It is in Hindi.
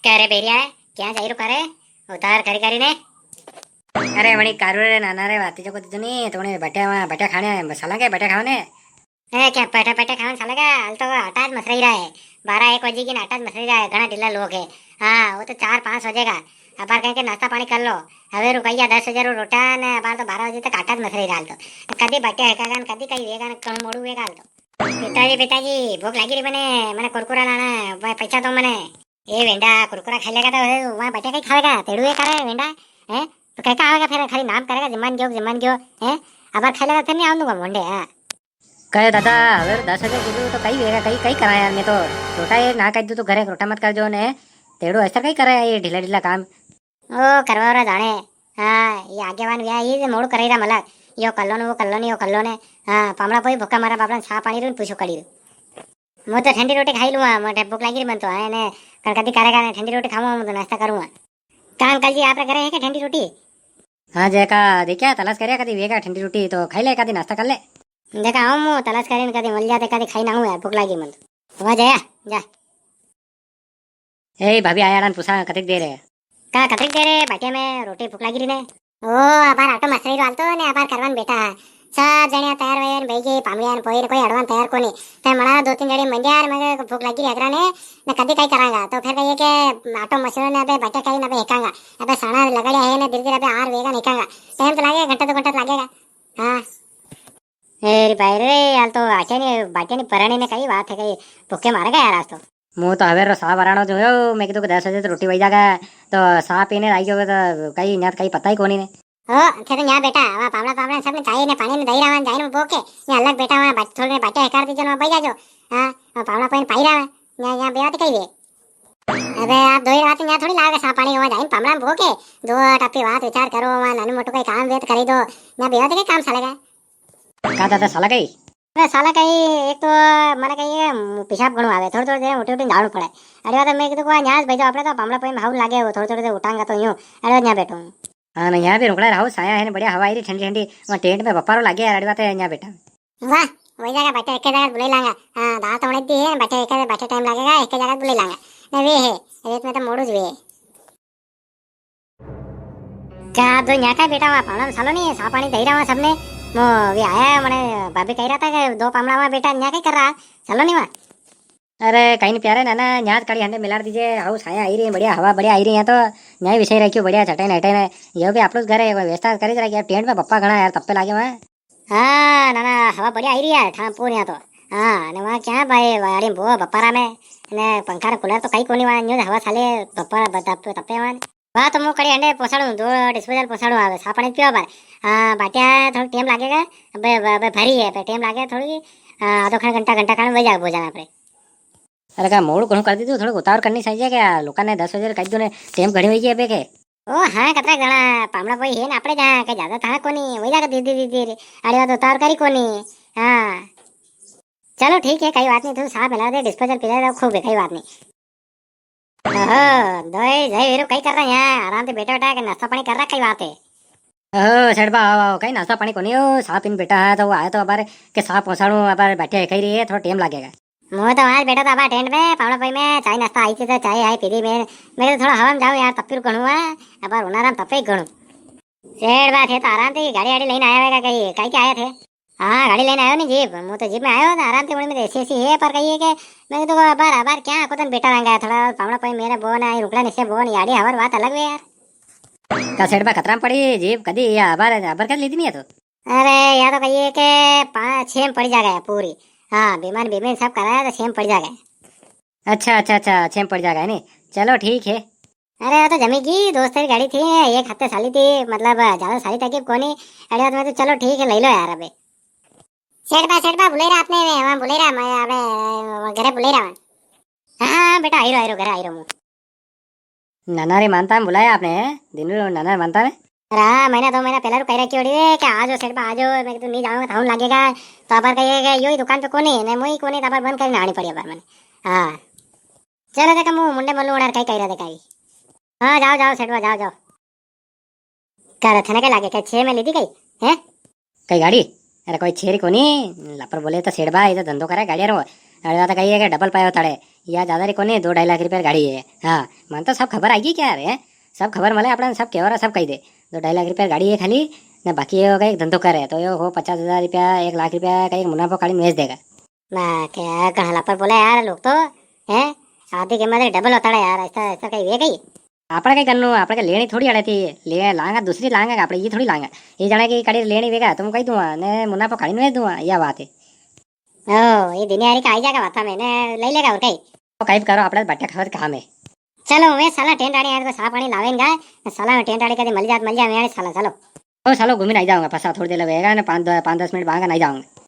ક્યારે બેરિયા ક્યાં જઈ રહ્યું કરે ઉતાર કરી કરીને अरे वणी कारू रे नाना रे वाती जो कुछ नहीं तोने बटे खाने मसाला के बटे खाने है क्या पटे पटे खाने साला का हाल तो आटा मस रही रहा है 12-1 बजे की आटा मस रही रहा है घना ढीला लोग है। हाँ वो तो 4-5 बजेगा अबार कह के नाश्ता पानी कर लो हवे रुपया 10,000 रोटा ने अबार तो 12 बजे तक आटा मस रही रहा तो कदी बटे है का कदी कई वेगा कण मोड़ू वेगा तो पिताजी भूख लगी रही मैंने कुरकुरा लाना पैसा तो मैंने ये वेंडा कुरकुरा खा लेगा तो वहाँ बटे कहीं खाएगा तेड़ू ये करे वेंडा है तो क्या आएगा फिर खाली नाम करेगा जिम्मान गयो है अब खा लेगा फिर नहीं आऊंगा मोंडे है कहे दादा अगर 10,000 कीधु तो कई वेगा कई कई करा यार मैं तो रोटा ये ना कह दू तो घरे रोटा मत कर जो ने तेड़ू ऐसा कई करे ये ढीला ढीला काम ओ करवा रहा जाने। हाँ ये आगेवान व्या ये मोड़ करे रहा मलक यो कल्लो ने वो कल्लो ने यो कल्लो ने हाँ पामड़ा कोई भूखा मारा बापड़ा छा पानी रू पूछो कड़ी मैं तो ठंडी रोटी खाई लूँगा मैं भूख लगी मन तो है ने कड़कती करेगा ने ठंडी रोटी खाऊंगा मैं तो नाश्ता करूँगा का अंकल जी आप करे है क्या ठंडी रोटी हाँ जैका देखा तलाश करे कदी वेगा ठंडी रोटी तो खाई ले कदी नाश्ता कर ले देखा आऊँ तलाश करें कदी मिल जाते कदी खाई ना हूँ यार भूख लगी मन तो वहाँ जाया जा ए भाभी आया पूछा कतिक दे रहे का कतिक दे रहे बाटिया में रोटी भूख लगी रही ने ओ अबार आटो मसरी डालतो ने अबार करवान बेटा सब जणिया तैयार वैयार भाई के पामड़िया पोई कोई अडवान तैयार कोनी फिर मणा 2-3 जणी मंड्यार मगे भूख लगी अगरा ने कदी कई करांगा तो फिर कहिए के आटो मसरो ने अबे बटे कई ने अबे हेकांगा अबे साणा लगड़िया है ने धीरे धीरे अबे आर वेगा निकांगा टाइम तो लागेगा घंटा 2 घंटा लगेगा। हां ए भाई रे यार तो बाटे ने परणी ने कई बात है कई भूखे मारेगा यार आज तो मु तो हवे रो सा वराणो जो मैं कीधु 10,000 रोटी वही जागा तो सा पीने आई गयो तो कई न्यात कई पता ही कोनी ने ओ थे तो यहाँ बेटा वहाँ पावड़ा सब ने चाय ने पानी ने दही रावन जाइन बोके यहाँ अलग बेटा वहाँ बात थोड़े बाटे हकार दीजो वहाँ बैठा जो हां पावड़ा पानी पाई रहा यहाँ बेवात कई वे अबे आप दो ही रात यहाँ थोड़ी लागे सा पानी वहाँ जाइन पावड़ा बोके 2 टप्पी बात विचार करो वहाँ नानू मोटू कोई काम वेत करी दो यहाँ बेवात के काम सालेगा का दादा साला कई अरे साला कई एक तो माने कई पेशाब घणो आवे थोड़ी देर उठी जाणू पड़े अरे बात मैं कीधु को यहाँ भेजो आपने तो पावड़ा पानी भाव लागे थोड़ी देर उठांगा तो यूं अरे यहाँ बैठो हाँ ना यहाँ भी रुकड़ा रहो साया है बढ़िया हवा आई रही ठंडी ठंडी वहाँ टेंट में बप्पारो लागे यार बात है यहाँ बेटा वाह वही जगह बैठे एक जगह बुले लांगा हाँ दाल तो दी है बैठे एक बैठे टाइम लगेगा एक जगह बुले लांगा ना वे है रेत में तो मोड़ू वे क्या दो यहाँ का बेटा वहाँ पावड़ा सालो नहीं सा पानी दही रहा सबने वो वे आया मैंने भाभी कह रहा था कि 2 पामड़ा वहाँ बेटा यहाँ कहीं कर रहा चलो नहीं वहाँ अरे कहीं नहीं प्यारे नाना यहाँ कड़ी हंडे मिला दीजिए हाउ छाया आई रही बढ़िया हवा बढ़िया आई रही है तो न्याय विषय रखियो बढ़िया चटाई नटाई ने ये भी आप लोग घर है व्यवस्था करी जरा यार टेंट में पप्पा घना यार तप्पे लागे वहाँ हाँ नाना हवा बढ़िया आई रही है ठामपुर यहाँ तो हाँ ने वहाँ क्या भाई वाड़ी बो बप्पारा में ने पंखा कूलर तो कहीं कोनी वहाँ न्यू हवा साले बप्पा तप्पे वहाँ वहाँ तो मुँह कड़ी हंडे पोसाड़ू 2 डिस्पोजल पोसाड़ू आवे सा पानी पियो बार हाँ बाटिया थोड़ी टाइम लागेगा अब भरी है टाइम लागे थोड़ी आधो घंटा खाने वही जाए भोजन अपने अरे का मोड़ घणो कर दीधું થોડું ઉતાવળ કરની સાઈ કે લોકોને 10,000 કહી દો ને ટેમ ઘણી વઈ ગઈ બે કે ओ हाँ कतरा घणा पामड़ा कोई है ना अपने जहाँ के ज्यादा था कोनी वही जाकर दीदी अरे बात उतार करी कोनी हाँ चलो ठीक है कई बात नहीं तू साहब मिला दे डिस्पोजल पिला दे खूब है कई बात नहीं ओहो दोई जय वीरू कई कर रहा है यहाँ आराम से बैठा बैठा के नाश्ता पानी कर रहा कई बात है ओह सेठ बा आओ कहीं नाश्ता पानी कोनी हो साहब इन बेटा है तो वो आया तो अबार के साहब पहुँचाड़ू अबार बैठे कही रही है थोड़ा टाइम लगेगा मैं तो आज बैठा था टेंट में पावड़ा पाई में चाय नाश्ता आई थी तो चाय आई पीधी में मेरे तो थोड़ा हवा में जाओ यार तप्पी घणू है अब उनाराम तप्पे घणू शेर बात है तो आराम से गाड़ी लेने आया होगा कहीं कहीं के आए थे हाँ गाड़ी लेने आयो नहीं जीप मैं तो जीप में आयो था आराम से में ऐसी है पर कहिए कि मैं तो अबार क्या को बेटा रहेंगा थोड़ा पावड़ा पाई मेरे बोन आई रुकला नहीं से बोन यारी हवर बात अलग है यार का सेठ बा खतरा पड़ी जीप कदी या अबर कर ली थी नहीं तो अरे या तो कहिए कि 5-6 में पड़ जाएगा पूरी हाँ बीमार सब कराया तो 6 में पड़ जाएगा अच्छा 6 में पड़ जाएगा नहीं चलो ठीक है अरे वो तो जमी की दोस्त की गाड़ी थी 1 हफ्ते साली थी मतलब ज्यादा साली तक कोनी अरे तो मैं तो चलो ठीक है ले लो यार अबे सेठ बा बुले रहा आपने वहाँ बुले रहा मैं अपने घरे बुले रहा हाँ बेटा आई रो घर आई रो नाना रे मानता है बुलाया आपने दिन नाना मानता है हाँ महीना 2 महीना पहले कह रखी है कि आज सेठ बा आज मैं तो नहीं जाऊंगा तो लगेगा तो अबर कहिएगा यो दुकान पे कोनी नहीं मुई कोनी तो अबर बंद करनी आनी पड़ी अबर मैंने हाँ चलो देखा मुँह मुंडे मल्लू उड़ा कहीं कह रहा था हाँ जाओ सेठ बा जाओ कर थे ना क्या लागे क्या 6 में ली थी कहीं है कई गाड़ी अरे कोई छेरी कोनी लापर बोले तो सेठ बा ये तो धंधो करे गाड़ी रो अरे वाता कही है कि डबल पायो तड़े या ज्यादा रे कोनी 2-2.5 लाख रुपया गाड़ी है। हाँ मन तो सब खबर आएगी क्या रे, सब खबर मले अपने सब केवरा सब कही दे 2-2.5 लाख रुपया गाड़ी है खाली ने बाकी ये का एक धंधो करे तो यो हो 50,000 रुपया 1 लाख रुपया का एक मुनाफा काली में देगा ना क्या गहला पर बोला यार लोग तो हैं आधी कीमत डबल होता है यार, ऐसा ऐसा कहीं वे कहीं આપણે કઈ કરનું આપણે કે લેણી થોડી અડેથી લે લાંગા दूसरी लांगा આપણે ये थोड़ी लांगा ये जाने की कड़ी लेनी वेगा तुम कही दूंगा ने मुनाफा काढ़ी में दूंगा या बात है। ओ ये दुनिया का आई जाएगा बात मैंने ले लेगा और कहीं तो कहीं करो अपने बट्टे खबर काम है। चलो मैं साला टेंटाड़ी यार को साफ पानी लावेंगा साला टेंटाड़ी कभी मिल जा मैं साला चलो ओ सालो घूमी नहीं जाऊंगा फसा थोड़ी देर लगेगा ना 5-10 मिनट भागा नहीं जाऊंगा।